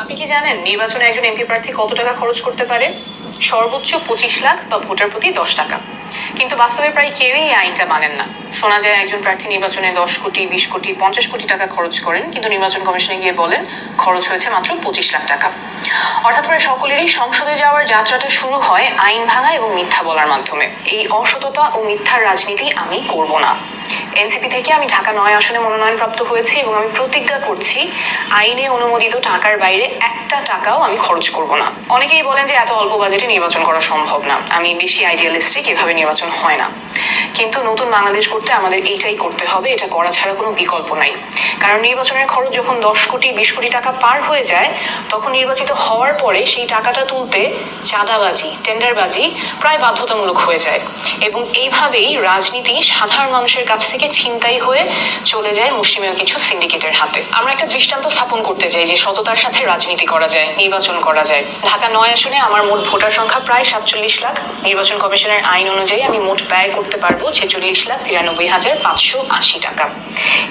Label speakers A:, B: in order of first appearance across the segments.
A: আপনি কি জানেন নির্বাচনে একজন এমপি প্রার্থী কত টাকা খরচ করতে পারে? সর্বোচ্চ 25 লাখ বা ভোটার প্রতি 10 টাকা। কিন্তু বাস্তবে প্রায় কেউই এই আইনটা মানেন না। শোনা যায় একজন প্রার্থী নির্বাচনে 10 কোটি, 20 কোটি, 50 কোটি টাকা খরচ করেন, কিন্তু নির্বাচন কমিশনে গিয়ে বলেন খরচ হয়েছে মাত্র 25 লাখ টাকা। অর্থাৎ প্রায় সকলেরই সংসদে যাওয়ার যাত্রাটা শুরু হয় আইন ভাঙা এবং মিথ্যা বলার মাধ্যমে। এই অসততা ও মিথ্যার রাজনীতি আমি করব না। এনসিপি থেকে আমি ঢাকা 9 আসনে মনোনয়নপ্রাপ্ত হয়েছি এবং আমি প্রতিজ্ঞা করছি আইনে অনুমোদিত টাকার বাইরে একটা টাকাও আমি খরচ করব না। অনেকেই বলেন যে এত অল্প বাজেটে নির্বাচন করা সম্ভব না, আমি বেশি আইডিয়ালিস্টিক, এভাবে নির্বাচন হয় না। কিন্তু নতুন বাংলাদেশ করতে আমাদের এইটাই করতে হবে, এটা করা ছাড়া কোনো বিকল্প নাই। কারণ নির্বাচনের খরচ যখন 10 কোটি 20 কোটি টাকা পার হয়ে যায়, তখন নির্বাচিত হওয়ার পরে সেই টাকাটা তুলতে চাঁদাবাজি, টেন্ডারবাজি প্রায় বাধ্যতামূলক হয়ে যায়। এবং এইভাবেই রাজনীতি সাধারণ মানুষের কাছ থেকে ছিনতাই হয়ে চলে যায় মুষ্টিমেয় কিছু সিন্ডিকেটের হাতে। আমরা একটা দৃষ্টান্ত স্থাপন করতে চাই যে সততার সাথে রাজনীতি করা যায়, নির্বাচন করা যায়। ঢাকা 9 আসনে আমার মোট ভোটার সংখ্যা প্রায় 47 লাখ। নির্বাচন কমিশনের আইন অনুযায়ী আমি মোট ব্যয় করতে পারবো 46,93,580 টাকা,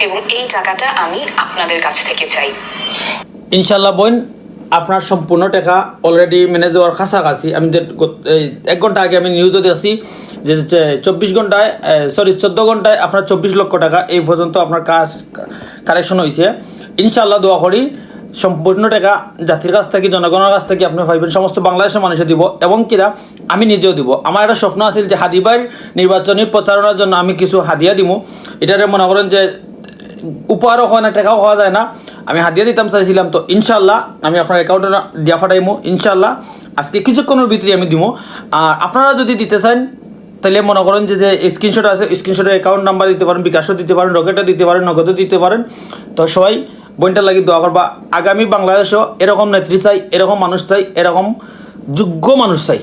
A: এবং এই টাকাটা আমি আপনাদের কাছ থেকে চাই।
B: ইনশাল্লাহ বোন, আপনার সম্পূর্ণ টাকা অলরেডি ম্যানেজ হওয়ার কাছাকাছি। আমি 1 ঘন্টা আগে আমি নিউজে দিয়েছি যে 14 ঘন্টায় আপনার 24 লক্ষ টাকা এই পর্যন্ত আপনার কাজ কালেকশন হয়েছে। ইনশাল্লাহ দোয়া করি সম্পূর্ণ টাকা জাতির কাছ থেকে, জনগণের কাছ থেকে আপনি পাইবেন, সমস্ত বাংলাদেশের মানুষে দিব এবং কিনা আমি নিজেও দিব। আমার একটা স্বপ্ন আছিল যে হাদিবার নির্বাচনী প্রচারণার জন্য আমি কিছু হাদিয়া দিব। এটারে মনে করেন যে উপহারও হয় না, টাকাও হওয়া যায় না, আমি হাদিয়া দিতাম চাইছিলাম। তো ইনশাল্লাহ আমি আপনার অ্যাকাউন্টে দিয়া ফাটাইমো ইনশাল্লাহ, আজকে কিছুক্ষণের ভিতরে আমি দিব। আর আপনারা যদি দিতে চান তাহলে মনে করেন যে স্ক্রিনশট আছে, স্ক্রিনশটের অ্যাকাউন্ট নাম্বার দিতে পারেন, বিকাশও দিতে পারেন, রকেটও দিতে পারেন, নগদও দিতে পারেন। তো সবাই বইনটা লাগি দোয়া করবা। আগামী বাংলাদেশও এরকম নেত্রী চাই, এরকম মানুষ চাই, এরকম যোগ্য মানুষ চাই।